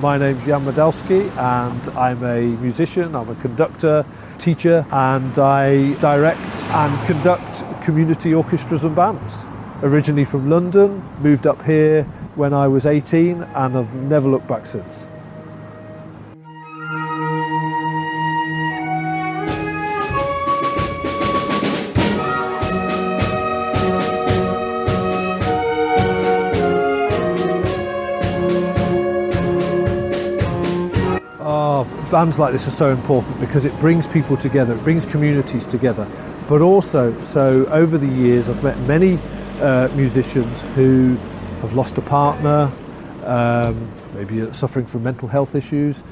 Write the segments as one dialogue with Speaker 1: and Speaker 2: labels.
Speaker 1: My name's Jan Modelski and I'm a musician, I'm a conductor, teacher, and I direct and conduct community orchestras and bands. Originally from London, moved up here when I was 18 and I've never looked back since. Bands like this are so important because it brings people together, it brings communities together. But also, so over the years I've met many musicians who have lost a partner, maybe suffering from mental health issues,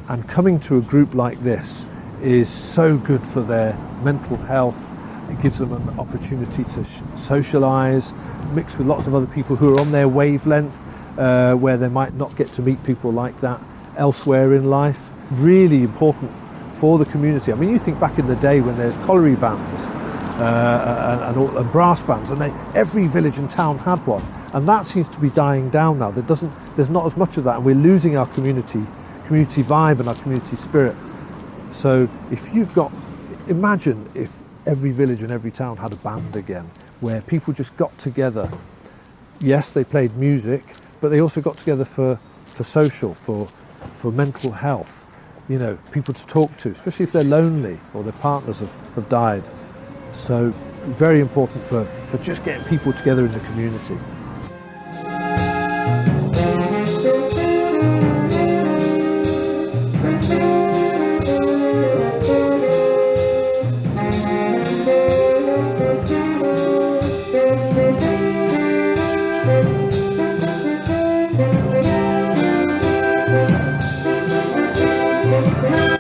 Speaker 1: and coming to a group like this is so good for their mental health. It gives them an opportunity to socialise, mix with lots of other people who are on their wavelength, where they might not get to meet people like that elsewhere in life. Really important for the community. I mean, you think back in the day when there's colliery bands and brass bands, and every village and town had one, and that seems to be dying down now. There's not as much of that, and we're losing our community vibe and our community spirit. So if you've got, imagine if every village and every town had a band again, where people just got together. Yes, they played music, but they also got together for social, for mental health, you know, people to talk to, especially if they're lonely or their partners have died. So very important for just getting people together in the community.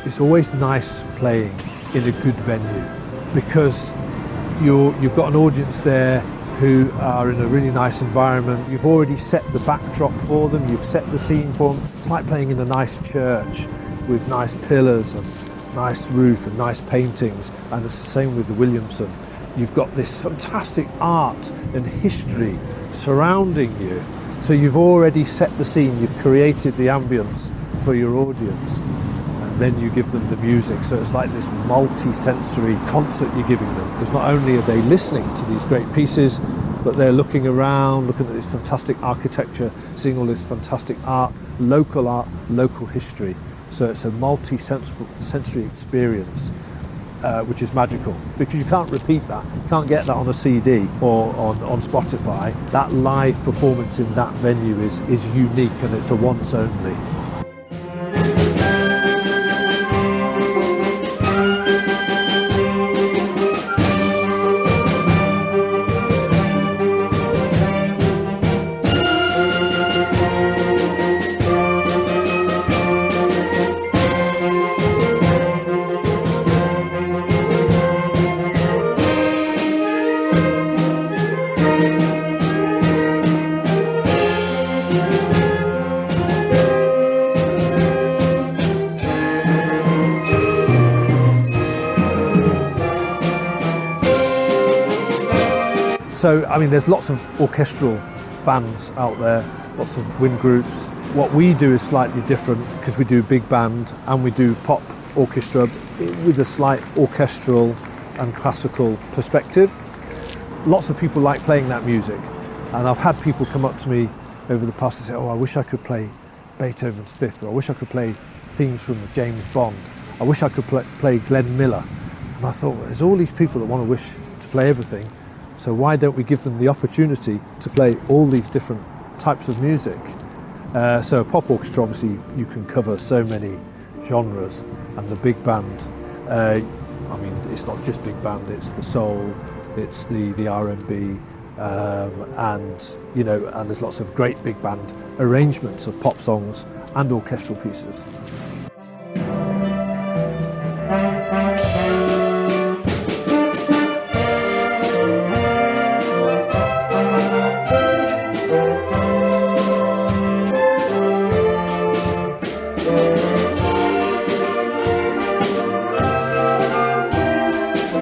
Speaker 1: It's always nice playing in a good venue because you've got an audience there who are in a really nice environment. You've already set the backdrop for them, you've set the scene for them. It's like playing in a nice church with nice pillars and nice roof and nice paintings, and it's the same with the Williamson. You've got this fantastic art and history surrounding you, so you've already set the scene, you've created the ambience for your audience. Then you give them the music, so it's like this multi-sensory concert you're giving them, because not only are they listening to these great pieces, but they're looking around, looking at this fantastic architecture, seeing all this fantastic art, local history. So it's a multi-sensory experience, which is magical, because you can't repeat that. You can't get that on a CD or on Spotify. That live performance in that venue is unique, and it's a once only. So, I mean, there's lots of orchestral bands out there, lots of wind groups. What we do is slightly different because we do big band and we do pop orchestra with a slight orchestral and classical perspective. Lots of people like playing that music, and I've had people come up to me over the past and say, oh, I wish I could play Beethoven's Fifth, or I wish I could play themes from James Bond. I wish I could play Glenn Miller. And I thought, well, there's all these people that want to wish to play everything. So why don't we give them the opportunity to play all these different types of music? So a pop orchestra, obviously, you can cover so many genres, and the big band, I mean, it's not just big band, it's the soul, it's the R&B, and you know, and there's lots of great big band arrangements of pop songs and orchestral pieces.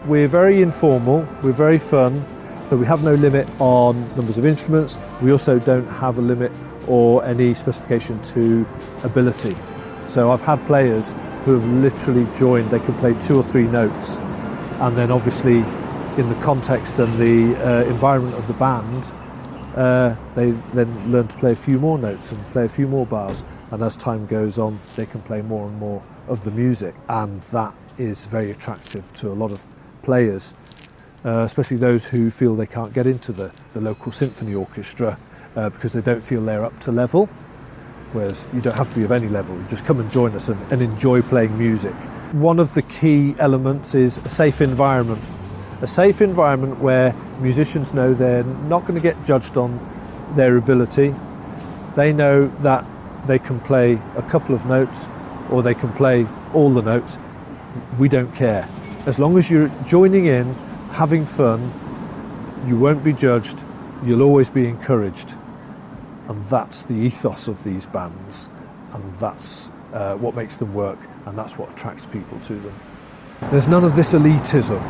Speaker 1: We're very informal, we're very fun, but we have no limit on numbers of instruments. We also don't have a limit or any specification to ability. So I've had players who have literally joined, they can play 2 or 3 notes, and then obviously in the context and the environment of the band, they then learn to play a few more notes and play a few more bars, and as time goes on they can play more and more of the music, and that is very attractive to a lot of players, especially those who feel they can't get into the local symphony orchestra because they don't feel they're up to level. Whereas you don't have to be of any level, you just come and join us and enjoy playing music. One of the key elements is a safe environment. A safe environment where musicians know they're not going to get judged on their ability. They know that they can play a couple of notes or they can play all the notes. We don't care. As long as you're joining in, having fun, you won't be judged, you'll always be encouraged. And that's the ethos of these bands, and that's what makes them work, and that's what attracts people to them. There's none of this elitism.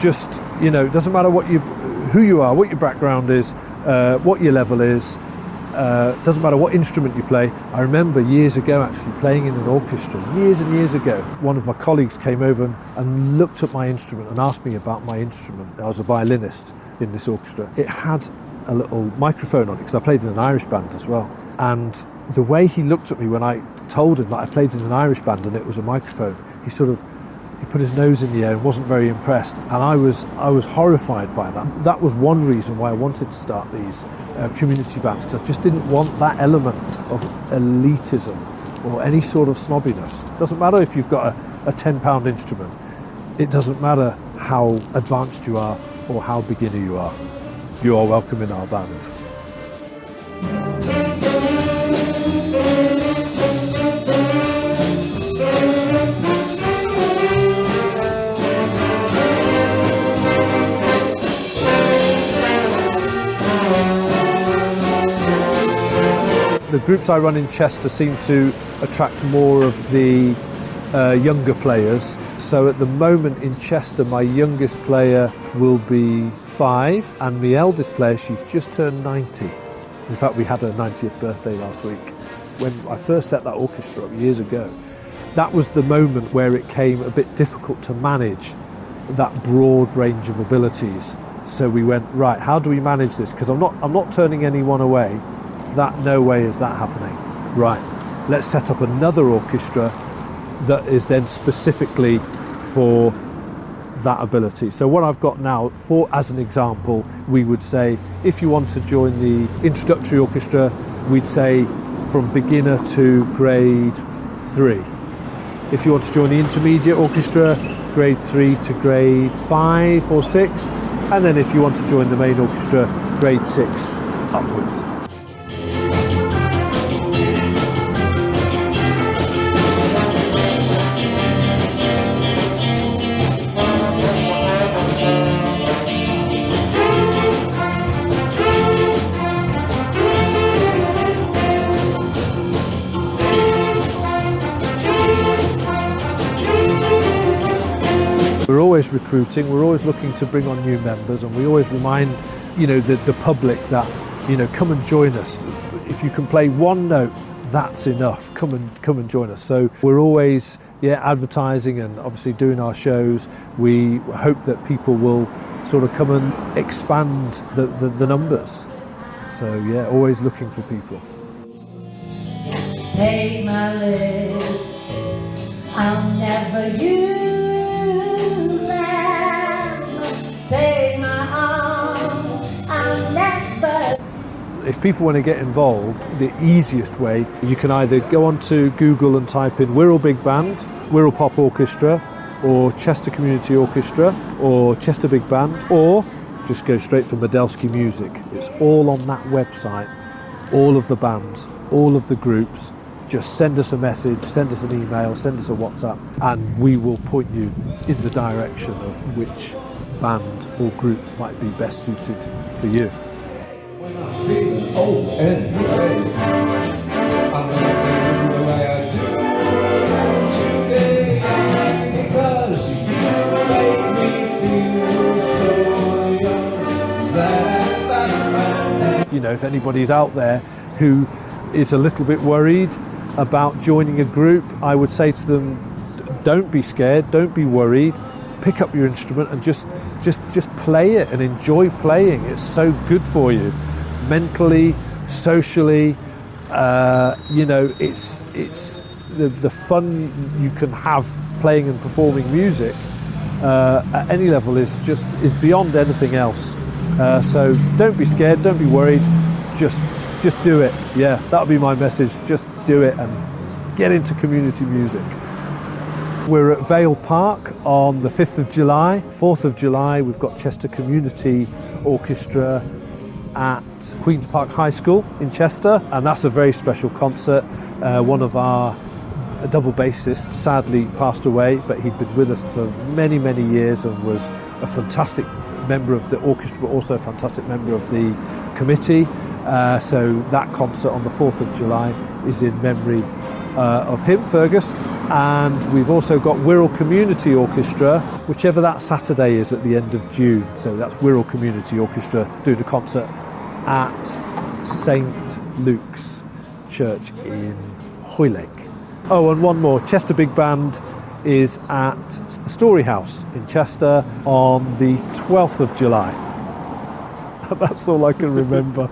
Speaker 1: Just, you know, it doesn't matter who you are, what your background is, what your level is, doesn't matter what instrument you play. I remember years ago actually playing in an orchestra, years and years ago. One of my colleagues came over and looked at my instrument and asked me about my instrument. I was a violinist in this orchestra. It had a little microphone on it because I played in an Irish band as well. And the way he looked at me when I told him that I played in an Irish band and it was a microphone, he put his nose in the air and wasn't very impressed. And I was horrified by that. That was one reason why I wanted to start these community bands, because I just didn't want that element of elitism or any sort of snobbiness. It doesn't matter if you've got a £10 instrument. It doesn't matter how advanced you are or how beginner you are. You are welcome in our band. The groups I run in Chester seem to attract more of the younger players. So at the moment in Chester, my youngest player will be 5, and my eldest player, she's just turned 90. In fact, we had her 90th birthday last week. When I first set that orchestra up years ago, that was the moment where it came a bit difficult to manage that broad range of abilities. So we went, right, how do we manage this? Because I'm not turning anyone away. No way is that happening. Right, let's set up another orchestra that is then specifically for that ability. So what I've got now, as an example, we would say, if you want to join the introductory orchestra, we'd say from beginner to grade 3. If you want to join the intermediate orchestra, grade 3 to grade 5 or 6. And then if you want to join the main orchestra, grade 6 upwards. We're always recruiting, we're always looking to bring on new members, and we always remind, the public that, come and join us. If you can play one note, that's enough. Come and join us. So we're always advertising and obviously doing our shows. We hope that people will sort of come and expand the numbers. So always looking for people.
Speaker 2: Take my lips, I'll never use them. Take my arms, I'll never.
Speaker 1: If people want to get involved, the easiest way, you can either go onto Google and type in Wirral Big Band, Wirral Pop Orchestra, or Chester Community Orchestra, or Chester Big Band, or just go straight for Modelski Music. It's all on that website, all of the bands, all of the groups. Just send us a message, send us an email, send us a WhatsApp, and we will point you in the direction of which band or group might be best suited for you. If anybody's out there who is a little bit worried about joining a group, I would say to them, don't be scared, don't be worried, pick up your instrument and just play it and enjoy playing. It's so good for you, mentally, socially. It's the fun you can have playing and performing music at any level is beyond anything else. So don't be scared, don't be worried, just do it. Yeah, that'll be my message. Just do it and get into community music. We're at Vale Park on the 5th of July. 4th of July, we've got Chester Community Orchestra at Queen's Park High School in Chester, and that's a very special concert. One of our double bassists sadly passed away, but he'd been with us for many, many years and was a fantastic member of the orchestra, but also a fantastic member of the committee. So that concert on the 4th of July is in memory of him, Fergus. And we've also got Wirral Community Orchestra, whichever that Saturday is at the end of June. So that's Wirral Community Orchestra doing a concert at St Luke's Church in Hoylake. Oh, and one more, Chester Big Band is at the Story House in Chester on the 12th of July. That's all I can remember.